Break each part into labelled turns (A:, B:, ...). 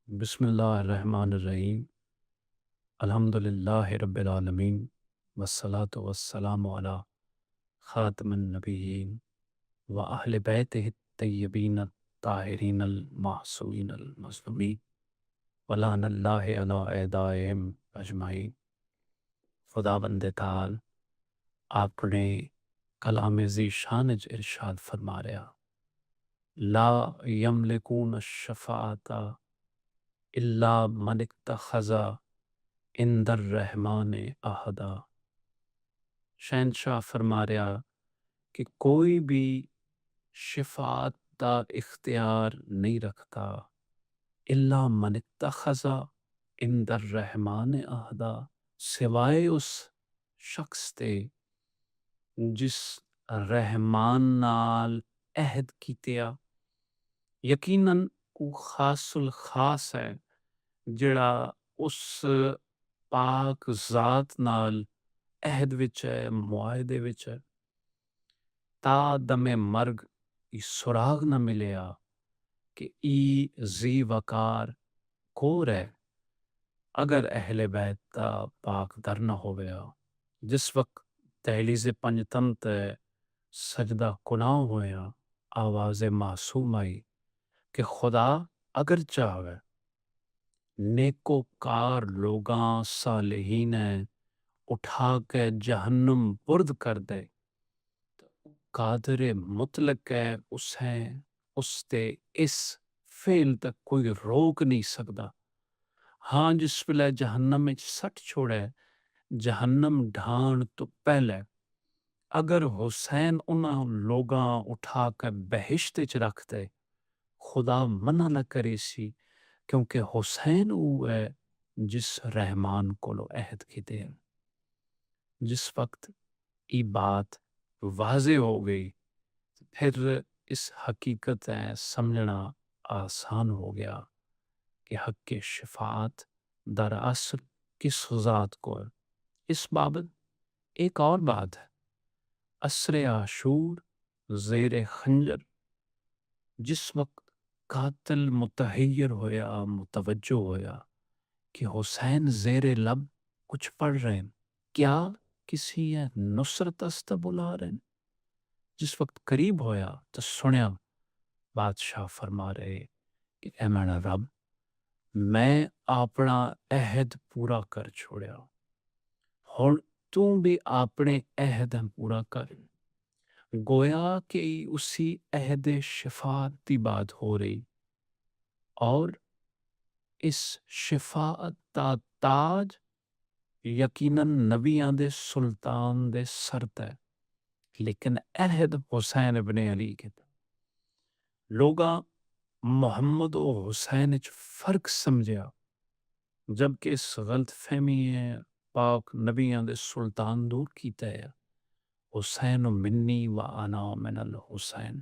A: بسم اللہ الرحمن الرحیم۔ الحمد للہ رب العالمین والصلاة والسلام علی خاتم النبیین و اہل بیتہ الطیبین الطاہرین المعصومین المظلومین ولعن اللہ علی اعدائہم اجمعین۔ خدا بند تعال آپ نے کلام ذی شان ارشاد فرما رہا، لا یملکون الشفاعۃ الا من اتخذ عند الرحمن عہدا۔ شہنشاہ فرما رہا کہ کوئی بھی شفاعت کا اختیار نہیں رکھتا الا من اتخذ عند الرحمن عہدا، سوائے اس شخص تے جس رحمان نال عہد کیتیا۔ یقیناً کو خاص الخاص ہے جڑا اس پاک ذات نال عہد وچ ہے، معاہدے وچ ہے، تا دم مرگ ای سراغ نہ ملیا کہ ای ذی وقار کور ہے اگر اہل بیت دا پاک در نہ ہویا۔ جس وقت دہلیز پنجتن تے سجدہ کناں ہویا، آواز معصوم آئی کہ خدا اگر چاہے نیکوکار لوگاں صالحین اٹھا کے جہنم برد کر دے، قادر مطلق ہے اس تے اس فعل تک کوئی روک نہیں سکتا۔ ہاں جس ویلے جہنم میں سٹ چھوڑے، جہنم ڈھان تو پہلے اگر حسین انہاں لوگاں اٹھا کے بہشت وچ رکھ دے، خدا منع نہ کرے سی، کیونکہ حسین وہ ہے جس رحمان کولو عہد کیتے ہیں۔ جس وقت یہ بات واضح ہو گئی پھر اس حقیقت ہے سمجھنا آسان ہو گیا کہ حق کی شفاعت دراصل کس ذات کو ہے۔ اس بابت ایک اور بات ہے، عصر عاشور زیر خنجر جس وقت قاتل متحیر ہویا، متوجہ ہویا کہ حسین زیر لب کچھ پڑھ رہے ہیں، کیا کسی نصرت است بلا رہے ہیں؟ جس وقت قریب ہویا تو سنیا بادشاہ فرما رہے کہ اے میرا رب، میں اپنا عہد پورا کر چھوڑیا، ہن تو بھی اپنے عہد پورا کر۔ گویا کہ اسی عہد شفاعت دی بات ہو رہی، اور اس شفاعت دا تاج یقیناً نبیاں دے سلطان دے سر تے، لیکن عہد حسین ابن علی کے تا۔ لوگاں محمد و حسین وچ فرق سمجھیا، جبکہ اس غلط فہمی ہے پاک نبیاں دے سلطان دور کیتا ہے، حسین منی و انا من الحسین۔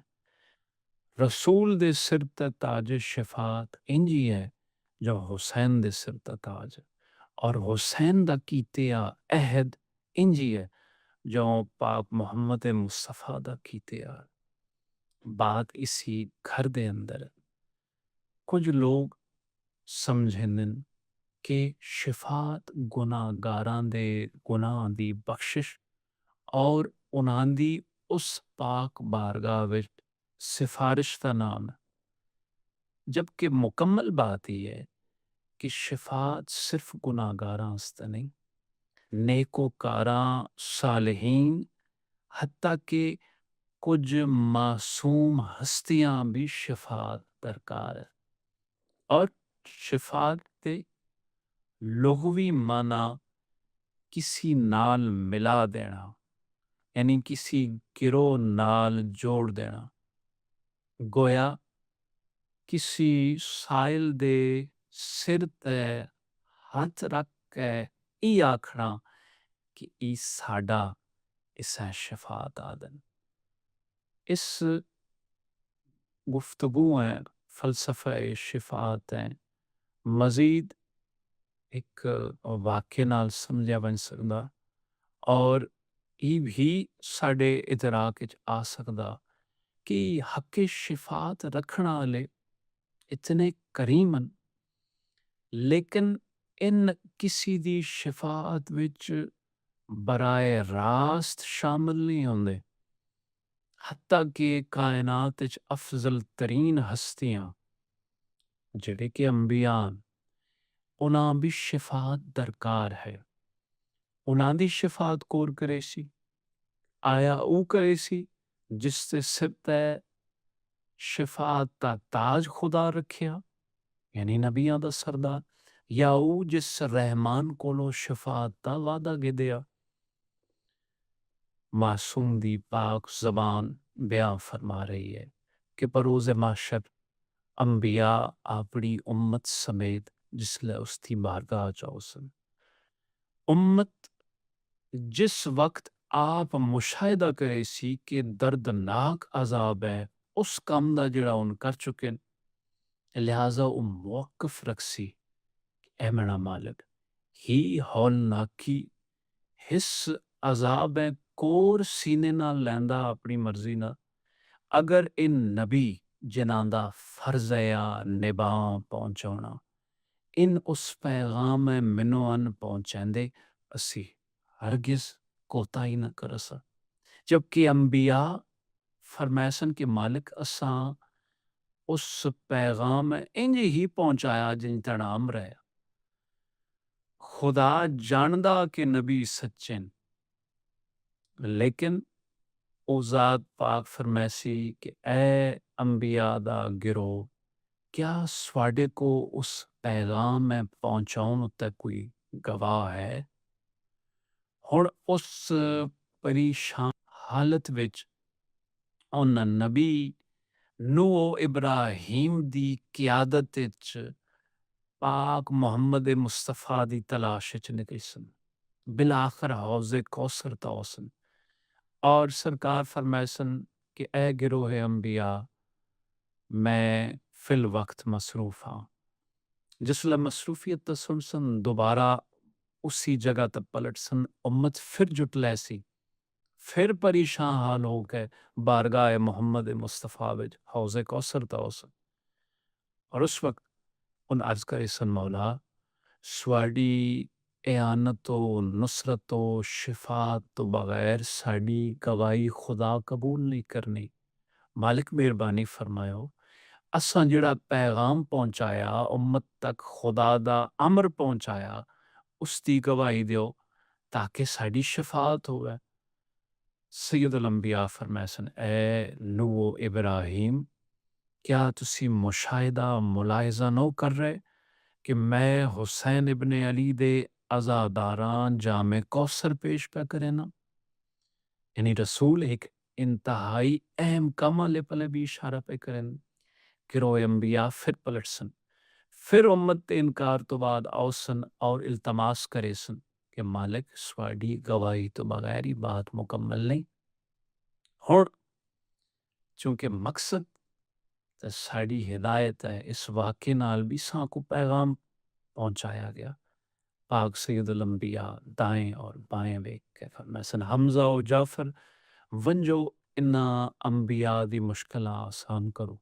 A: رسول دے سر تے تاج شفاعت انجی ہے جو حسین دے سر تے تاج ہے، اور حسین دا کیتیا عہد انجی ہے جو پاک محمد مصطفیٰ دا کیتیا۔ بات اسی گھر دے اندر ہے۔ کچھ لوگ سمجھن کہ شفاعت گناہ گاراں دے گناہ دی بخشش اور انہاں دی اس پاک بارگاہ وچ سفارش دا نام ہے، جبکہ مکمل بات یہ ہے کہ شفاعت صرف گناہ گاراں واسطے نہیں، نیکوکاراں صالحین حتیٰ کہ کچھ معصوم ہستیاں بھی شفاعت درکار ہے۔ اور شفاعت کے لغوی معنی کسی نال ملا دینا، یعنی کسی گروہ نال جوڑ دینا، گویا کسی سائل دے سر تے ہاتھ رکھ کے ای آکھنا کہ ای ساڈا اسے شفاعت آدن۔ اس گفتگو ہے فلسفہ شفاعت ہے مزید ایک واقعے نال سمجھا بن سکدا، اور یہ بھی ساڈے ادراک وچ آ سکدا کہ حق شفاعت رکھنا والے اتنے کریم ہیں لیکن ان کسی دی شفاعت وچ برائے راست شامل نہیں ہوندے، حتیٰ کہ کائنات وچ افضل ترین ہستیاں جڑے کہ انبیاء انہاں بھی شفاعت درکار ہے۔ انہاں دی شفاعت کور کرے سی؟ آیا او کرے سی جس تے سر تے شفاعت دا تاج خدا رکھیا، یعنی نبیاں دا سردار، یا او جس رحمان کولو شفاعت دا وعدہ گدیا؟ معصوم دی پاک زبان بیان فرما رہی ہے کہ بروز محشر انبیاء اپنی امت سمیت جسلے اس دی بارگاہ جاؤ سن۔ امت جس وقت آپ مشاہدہ کرے سی کہ دردناک عذاب ہے اس کام دا جڑا ان کر چکے، لہٰذا وہ موقف رکھ سی، اے میرا مالک ہی ہولناکی حس عذاب ہے کور سینے نہ لیندا اپنی مرضی نہ، اگر ان نبی جنہاں دا فرض یا نباہ پہنچانا ان اس پیغام منو ان پہنچیندے اسی ہرگز کوتاہی نہ کرسا، جبکہ انبیاء فرمیسن کہ مالک اساں اس پیغام انج ہی پہنچایا جن تڑا امر ہے، خدا جاندا کہ نبی سچن، لیکن او ذات پاک فرمیسی کہ اے انبیاء دا گروہ کیا سواڈے کو اس پیغام میں پہنچاؤن تے کوئی گواہ ہے؟ ہن اس پریشان حالت وچ ان نبی نوح و ابراہیم دی قیادت وچ پاک محمد مصطفیٰ دی تلاش وچ نکل سن، بالآخر حوض کوثر تا سن، اور سرکار فرمیسن کہ اے گروہ انبیاء میں فی الوقت مصروف ہاں۔ جسلے مصروفیت تا سن سن دوبارہ اسی جگہ تے پلٹ سن، امت پھر جٹ لے سی، پھر پریشان حال ہو کے بارگاہ محمد مصطفیٰ وچ حوض کوثر تا سن، اور اس وقت ان عرض کرے سن مولا سواڈی اعانت و نصرت و شفاعت تو بغیر ساڈی گواہی خدا قبول نہیں کرنی، مالک مہربانی فرمایو اساں جڑا پیغام پہنچایا امت تک خدا دا امر پہنچایا اس دی گواہی دیو تاکہ ساڈی شفاعت ہوئے۔ سید الانبیاء فرمیسن اے نوح و ابراہیم کیا تسی مشاہدہ ملاحظہ نو کر رہے کہ میں حسین ابن علی دے عزاداران جام کوثر پیش پہ کرے نا، یعنی رسول ایک انتہائی اہم کام والے پلے بھی اشارہ پہ کریں، گروہ انبیاء پھر پلٹ سن، پھر امت تے انکار تو بعد آؤ سن اور التماس کرے سن کہ مالک سواڈی گواہی تو بغیر ہی بات مکمل نہیں، ہن چونکہ مقصد تے ساڈی ہدایت ہے اس واقعے نال بھی ساں کو پیغام پہنچایا گیا۔ پاک سید الانبیاء دائیں اور بائیں ویکھ کے فرمیسن حمزہ و جعفر ونجو انہاں انبیاء دی مشکلاں آسان کرو،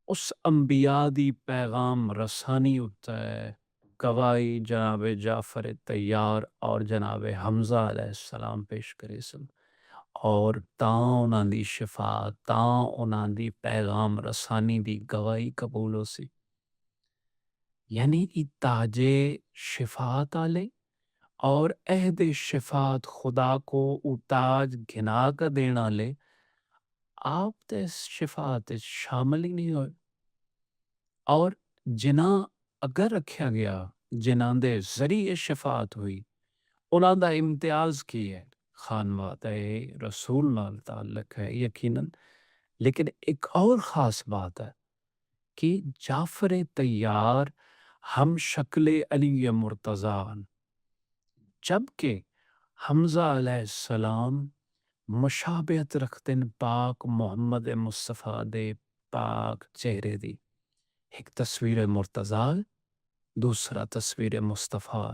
A: اس انبیاء دی پیغام رسانی اتے گواہی جناب جعفر طیار اور جناب حمزہ علیہ السلام پیش کرے سن، اور تاں انہاں دی شفاعت تاں انہاں دی پیغام رسانی دی گواہی قبول ہو سی، یعنی ای تاج شفاعت آلے اور عہد شفاعت خدا کو او تاج گھنا کا دینا لے آپ تے اس شفاعت وچ شامل ہی نہیں ہوئے، اور جنہاں اگر رکھیا گیا جنہاں دے ذریعے شفاعت ہوئی انہاں دا امتیاز کی ہے، خانوادہ رسول نال تعلق ہے یقیناً، لیکن ایک اور خاص بات ہے کہ جعفر طیار ہم شکل علی مرتضیٰ، جبکہ حمزہ علیہ السلام مشابہت رکھتے ہیں پاک محمد مصطفیٰ دے پاک چہرے دی، ایک تصویر مرتضیٰ دوسرا تصویر مصطفیٰ،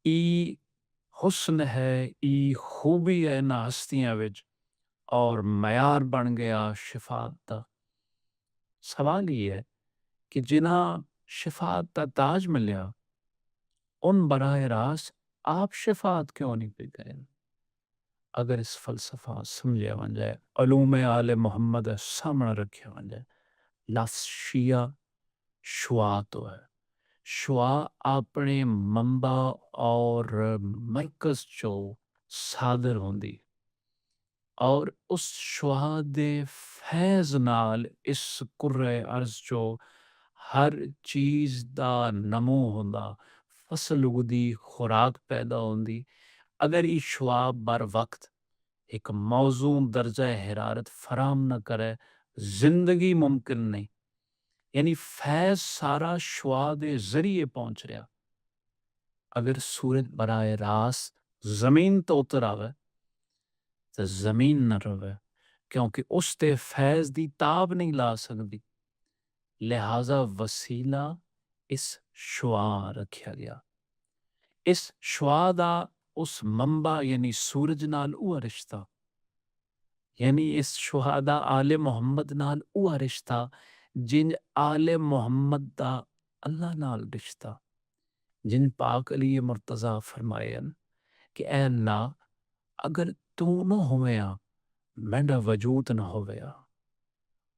A: ای حسن ہے ای خوبی ہے نا ہستیاں وچ اور معیار بن گیا شفاعت دا۔ سوال یہ ہے کہ جنہاں شفاعت کا تاج ملیا، ان براہ راست آپ شفاعت کیوں نہیں پہ گئے؟ اگر اس فلسفہ سمجھے ون جائے، علوم آل محمد سامنے رکھے ون جائے، لفظ شیعہ شعا تو ہے، شعا اپنے منبع اور مرکز جو صادر ہوندی، اور اس شعا دے فیض نال اس کرۂ ارض جو ہر چیز دا نمو ہوندا، فصل اگدی، خوراک پیدا ہوندی، اگر یہ شعا بر وقت ایک موزوں درجہ حرارت فراہم نہ کرے، زندگی ممکن نہیں۔ یعنی فیض سارا شعا دے ذریعے پہنچ رہا، اگر سورج براہ راست زمین تو اتر آوے تو زمین نہ روے، کیونکہ اس تے فیض دی تاب نہیں لا سکتی، لہذا وسیلہ اس شعا رکھیا گیا۔ اس شعا دا اس منبع یعنی سورج نال اوہ رشتہ، یعنی اس شعا دا آل محمد نال اوہ رشتہ جن آل محمد دا اللہ نال رشتہ، جن پاک علی مرتضیٰ فرمائے کہ اے اللہ اگر تو نہ ہویا میرا وجود نہ ہویا،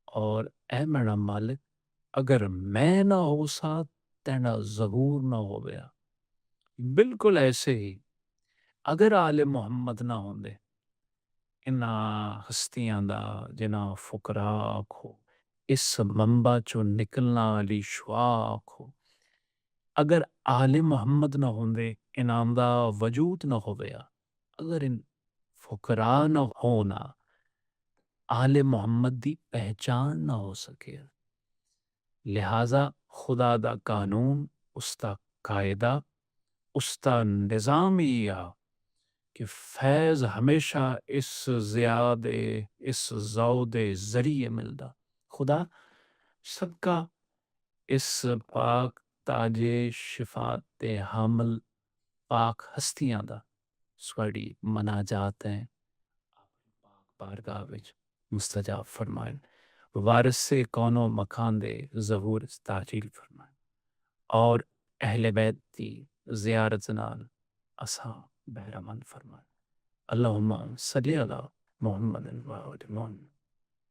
A: اور اے میرا مالک اگر میں نہ ہو سا تیرا ظہور نہ ہویا۔ بالکل ایسے ہی اگر آل محمد نہ ہوندے، انہا ہستیاں دا جنا فقراء آکھو، اس منبع چو نکلنا علی شعا آکھو، اگر آل محمد نہ ہوندے انہاں دا وجود نہ ہویا، اگر ان فقراء نہ ہونا، آل محمد دی پہچان نہ ہو سکے، لہذا خدا دا قانون، اس دا قاعدہ، اس دا نظام ہی آ کہ فیض ہمیشہ اس ضیاء دے، اس ضوء دے ذریعے ملدا۔ خدا صدقہ اس پاک تاج شفاعت دے حامل پاک ہستیاں دا سوڑی مناجات ہیں پاک بارگاہ وچ مستجاب فرمائن، وارث سے کونو مکان دے ظہور تاجیل فرمائن، اور اہل بیت دی زیارت نال اساں بہرمند فرمائن۔ اللہم صلی علی محمد و آل محمد۔